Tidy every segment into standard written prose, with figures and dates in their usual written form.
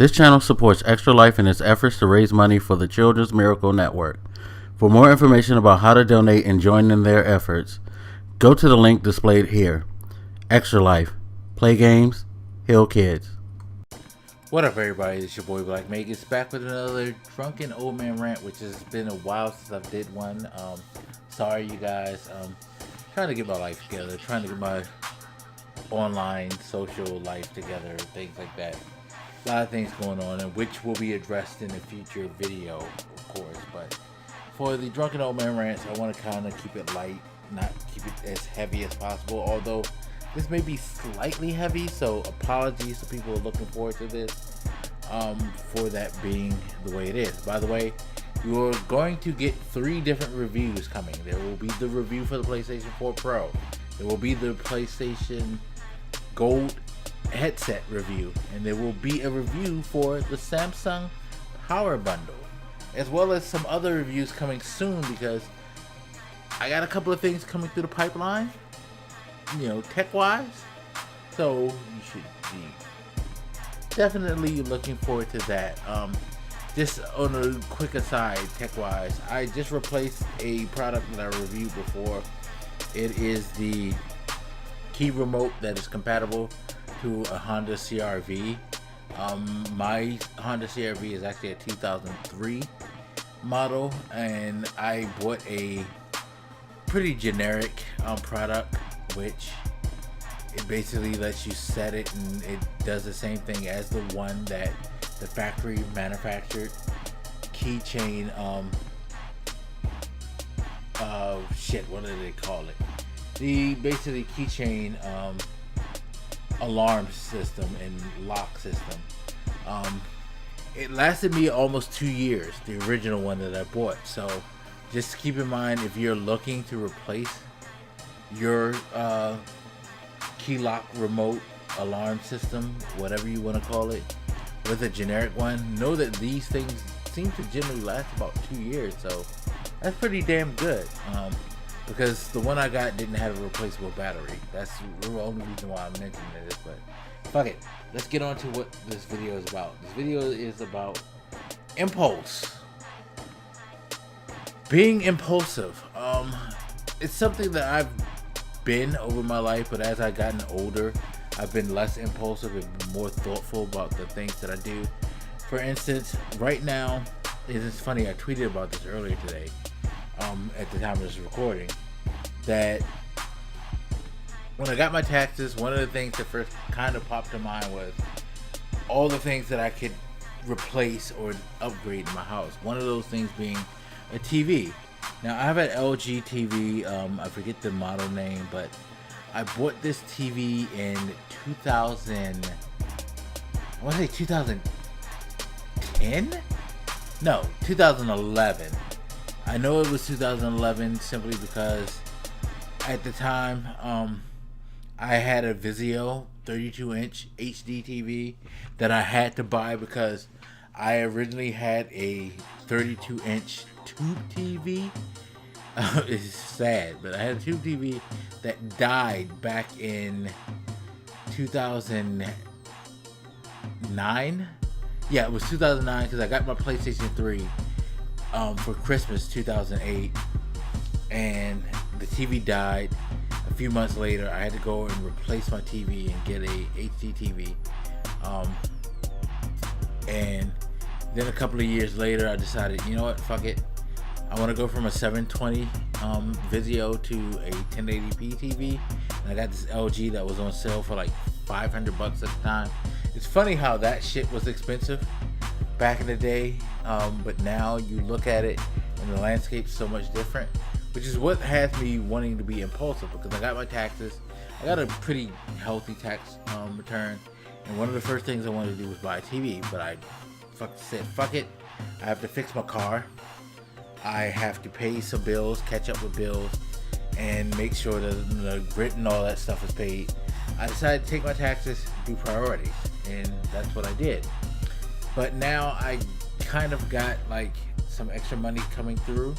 This channel supports Extra Life in its efforts to raise money for the Children's Miracle Network. For more information about how to donate and join in their efforts, go to the link displayed here. Extra Life. Play games, heal kids. What up, everybody? It's your boy Blak Magus back with another Drunken Old Man Rant, which has been a while since I did one. Sorry, you guys. Trying to get my life together, trying to get my online social life together, things like that. A lot of things going on, and which will be addressed in a future video, of course. But for the Drunken Old Man Rants, I want to kind of keep it light, not keep it as heavy as possible. Although this may be slightly heavy, so apologies to people who are looking forward to this. For that being the way it is. By the way, you're going to get 3 different reviews coming. There will be the review for the PlayStation 4 Pro. There will be the PlayStation Gold headset review, and there will be a review for the Samsung Power Bundle, as well as some other reviews coming soon, because I got a couple of things coming through the pipeline, you know, tech wise, so you should be definitely looking forward to that. Just on a quick aside, tech wise, I just replaced a product that I reviewed before. It is the key remote that is compatible to a Honda CR-V. My Honda CR-V is actually a 2003 model, and I bought a pretty generic product, which it basically lets you set it, and it does the same thing as the one that the factory manufactured keychain. What do they call it? The basically keychain alarm system and lock system. It lasted me almost 2 years, the original one that I bought. So just keep in mind, if you're looking to replace your key lock remote alarm system, whatever you want to call it, with a generic one, know that these things seem to generally last about 2 years. So that's pretty damn good. Because the one I got didn't have a replaceable battery. That's the only reason why I'm mentioning this, but fuck it. Let's get on to what this video is about. This video is about impulse. Being impulsive. It's something that I've been over my life, but as I've gotten older, I've been less impulsive and more thoughtful about the things that I do. For instance, right now, it's funny, I tweeted about this earlier today. At the time of this recording, that when I got my taxes, one of the things that first kind of popped to mind was all the things that I could replace or upgrade in my house. One of those things being a TV. Now I have an LG TV, I forget the model name, but I bought this TV in 2000, I want to say 2010? No, 2011. I know it was 2011 simply because at the time I had a Vizio 32-inch HD TV that I had to buy because I originally had a 32-inch tube TV. It's sad, but I had a tube TV that died back in 2009. Yeah, it was 2009 because I got my PlayStation 3 for Christmas 2008, and the TV died. A few months later, I had to go and replace my TV and get a HD TV. And then a couple of years later, I decided, you know what, fuck it. I want to go from a 720 Vizio to a 1080p TV, and I got this LG that was on sale for like $500 at the time. It's funny how that shit was expensive back in the day, but now you look at it and the landscape's so much different, which is what has me wanting to be impulsive, because I got my taxes. I got a pretty healthy tax return, and one of the first things I wanted to do was buy a TV, but I said fuck it. I have to fix my car, I have to pay some bills, catch up with bills, and make sure that the rent and all that stuff is paid. I decided to take my taxes, do priorities, and that's what I did. But now I kind of got like some extra money coming through,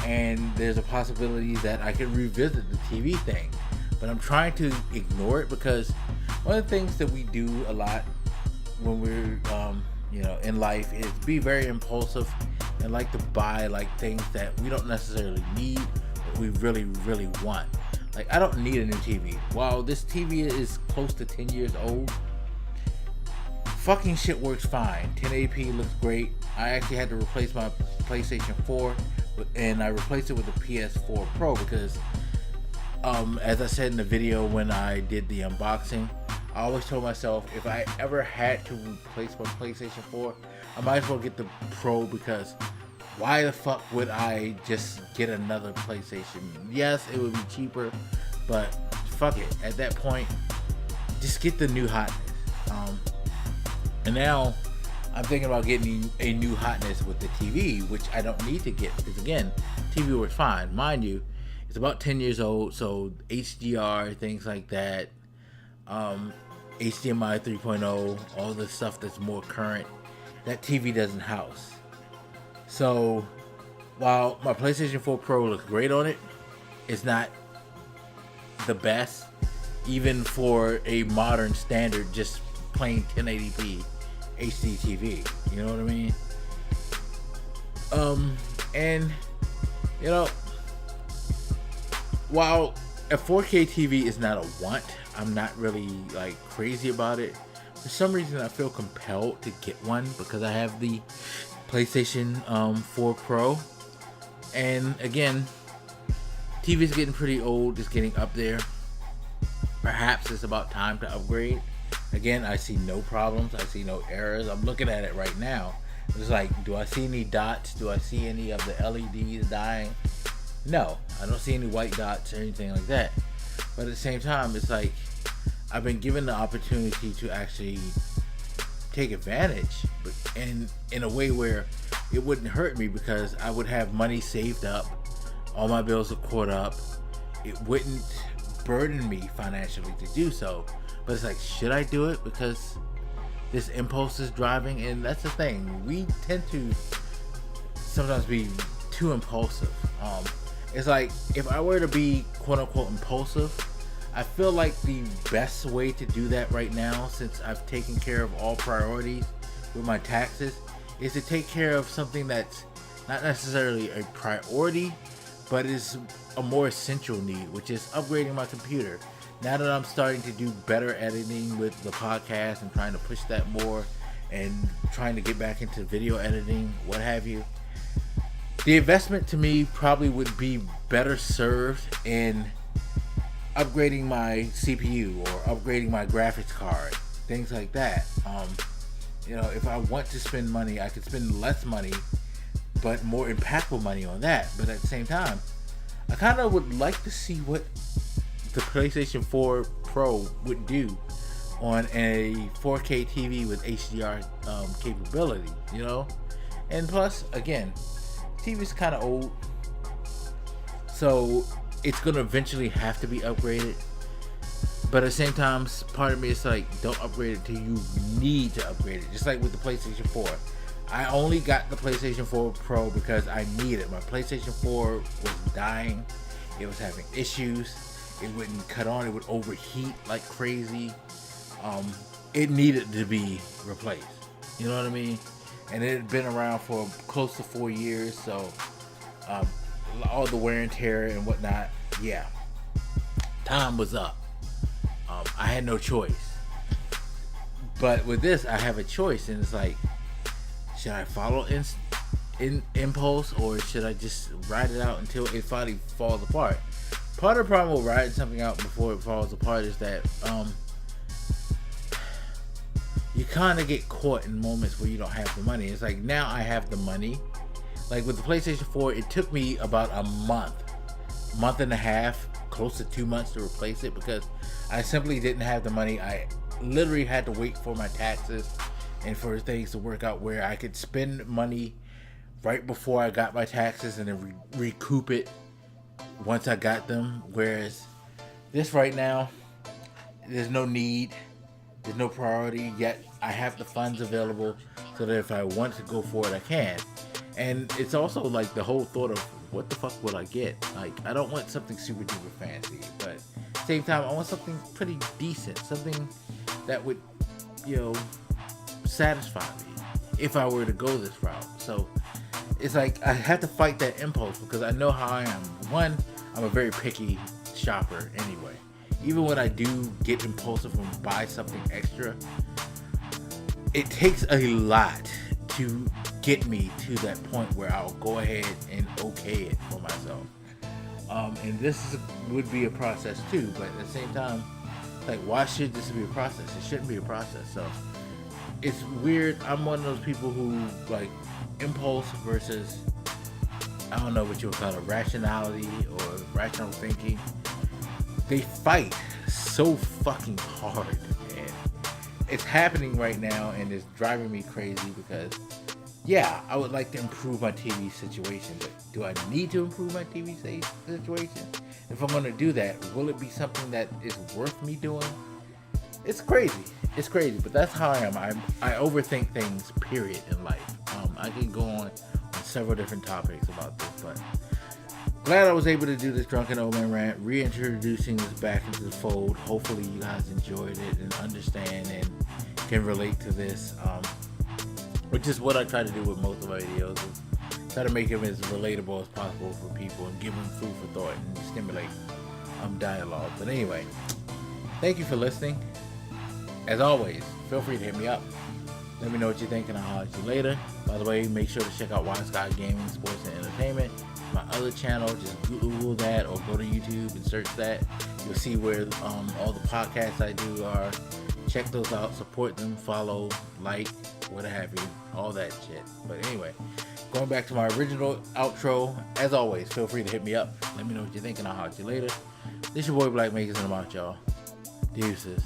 and there's a possibility that I can revisit the TV thing. But I'm trying to ignore it, because one of the things that we do a lot when we're in life is be very impulsive and like to buy like things that we don't necessarily need, but we really want. Like, I don't need a new TV. While this TV is close to 10 years old, fucking shit works fine. 1080p looks great. I actually had to replace my PlayStation 4, and I replaced it with the PS4 Pro because, as I said in the video when I did the unboxing, I always told myself if I ever had to replace my PlayStation 4, I might as well get the Pro, because why the fuck would I just get another PlayStation? Yes, it would be cheaper, but fuck it. At that point, just get the new hotness. And now I'm thinking about getting a new hotness with the TV, which I don't need to get because, again, TV works fine. Mind you, it's about 10 years old, so HDR, things like that, HDMI 3.0, all the stuff that's more current, that TV doesn't house. So while my PlayStation 4 Pro looks great on it, it's not the best, even for a modern standard, just plain 1080p HD TV. You know what I mean? And while a 4K TV is not a want, I'm not really like crazy about it. For some reason, I feel compelled to get one because I have the PlayStation 4 Pro, and again, TV's getting pretty old. It's getting up there. Perhaps it's about time to upgrade. Again, I see no problems. I see no errors. I'm looking at it right now. It's like, do I see any dots? Do I see any of the LEDs dying? No, I don't see any white dots or anything like that. But at the same time, it's like I've been given the opportunity to actually take advantage, but in a way where it wouldn't hurt me because I would have money saved up, all my bills are caught up. It wouldn't burden me financially to do so. But it's like, should I do it because this impulse is driving? And that's the thing, we tend to sometimes be too impulsive. It's like, if I were to be quote unquote impulsive, I feel like the best way to do that right now, since I've taken care of all priorities with my taxes, is to take care of something that's not necessarily a priority, but is a more essential need, which is upgrading my computer. Now that I'm starting to do better editing with the podcast and trying to push that more and trying to get back into video editing, what have you, the investment to me probably would be better served in upgrading my CPU or upgrading my graphics card, things like that. If I want to spend money, I could spend less money, but more impactful money on that. But at the same time, I kind of would like to see what the PlayStation 4 Pro would do on a 4K TV with HDR capability, And plus, again, TV's kind of old, so it's going to eventually have to be upgraded. But at the same time, part of me is like, don't upgrade it till you need to upgrade it. Just like with the PlayStation 4. I only got the PlayStation 4 Pro because I needed it. My PlayStation 4 was dying. It was having issues. It wouldn't cut on. It would overheat like crazy. It needed to be replaced. You know what I mean? And it had been around for close to 4 years. So all the wear and tear and whatnot. Yeah. Time was up. I had no choice. But with this, I have a choice, and it's like, should I follow in impulse, or should I just ride it out until it finally falls apart? Part of the problem with riding something out before it falls apart is that you kind of get caught in moments where you don't have the money. It's like, now I have the money. Like with the PlayStation 4, it took me about a month and a half, close to 2 months to replace it because I simply didn't have the money. I literally had to wait for my taxes and for things to work out where I could spend money right before I got my taxes and then recoup it once I got them. Whereas this right now, there's no need, there's no priority, yet I have the funds available so that if I want to go for it, I can. And it's also like the whole thought of, what the fuck would I get? Like, I don't want something super duper fancy, but at the same time, I want something pretty decent, something that would, satisfy me if I were to go this route. So it's like I have to fight that impulse because I know how I am. One, I'm a very picky shopper anyway. Even when I do get impulsive and buy something extra, it takes a lot to get me to that point where I'll go ahead and okay it for myself. And would be a process too, but at the same time, like, why should this be a process? It shouldn't be a process. So it's weird. I'm one of those people who like impulse versus, I don't know what you would call it, rationality or rational thinking. They fight so fucking hard, and it's happening right now, and it's driving me crazy because, yeah, I would like to improve my TV situation, but do I need to improve my TV situation? If I'm going to do that, will it be something that is worth me doing? It's crazy. It's crazy, but that's how I am. I overthink things, period, in life. I can go on several different topics about this, but glad I was able to do this Drunken Old Man Rant, reintroducing this back into the fold. Hopefully you guys enjoyed it and understand and can relate to this, which is what I try to do with most of my videos, is try to make them as relatable as possible for people and give them food for thought and stimulate dialogue. But anyway, thank you for listening. As always, feel free to hit me up. Let me know what you think and I'll holler at you later. By the way, make sure to check out Wild Sky Gaming, Sports, and Entertainment. My other channel, just Google that or go to YouTube and search that. You'll see where all the podcasts I do are. Check those out, support them, follow, like, what have you, all that shit. But anyway, going back to my original outro, as always, feel free to hit me up. Let me know what you think and I'll holler at you later. This your boy Blak Magus, and I'm out, y'all. Deuces.